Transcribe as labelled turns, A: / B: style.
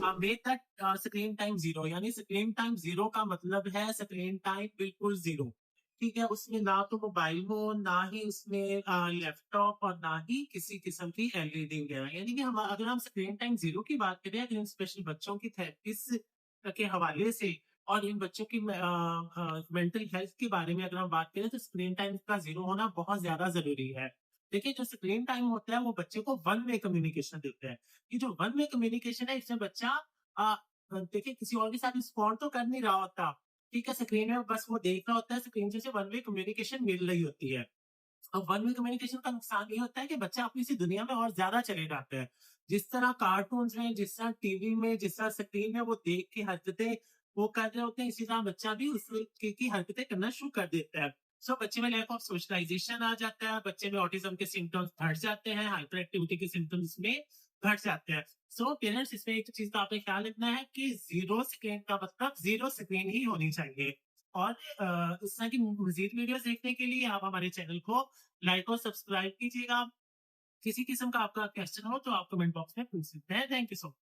A: Make that screen time zero, यानी screen time zero का मतलब है स्क्रीन टाइम बिल्कुल जीरो। ठीक है, उसमें ना तो मोबाइल हो, ना ही उसमें लैपटॉप, और ना ही किसी किस्म की एलईडी वगैरह। यानी कि हम अगर हम स्क्रीन टाइम जीरो की बात करें, अगर स्पेशल बच्चों की थेरेपिस के हवाले से और इन बच्चों की मेंटल हेल्थ के बारे में अगर हम बात करें, तो स्क्रीन टाइम का जीरो होना बहुत ज्यादा जरूरी है। देखिए, जो स्क्रीन टाइम होता है वो बच्चे को वन वे कम्युनिकेशन देता है। ये जो वन वे कम्युनिकेशन है, इसमें बच्चा आ, देखिए किसी और के साथ रिस्पॉन्ड तो कर नहीं रहा होता। ठीक है, स्क्रीन में बस वो देख रहा होता है, स्क्रीन से वन वे कम्युनिकेशन मिल रही होती है। अब वन वे कम्युनिकेशन का नुकसान ये होता है कि बच्चा अपनी इसी दुनिया में और ज्यादा चले जाते हैं। जिस तरह कार्टून्स में, जिस तरह टीवी में, जिस तरह स्क्रीन में वो देख के हरकतें वो कर रहे होते हैं, इसी तरह बच्चा भी उस की हरकतें करना शुरू कर देता है। सो बच्चे में लैक ऑफ सोशलाइजेशन आ जाता है, बच्चे में ऑटिज्म के सिम्टम्स बढ़ जाते हैं, हाइपर एक्टिविटी के सिम्टम्स में बढ़ जाते हैं। सो पेरेंट्स, इसमें एक चीज का आपने ख्याल रखना है कि जीरो स्क्रीन का मतलब जीरो स्क्रीन ही होनी चाहिए। और इस तरह की मजीद वीडियोस देखने के लिए आप हमारे चैनल को लाइक और सब्सक्राइब कीजिएगा। किसी किस्म का आपका क्वेश्चन हो तो आप कमेंट बॉक्स में पूछ सकते हैं। Thank you so much.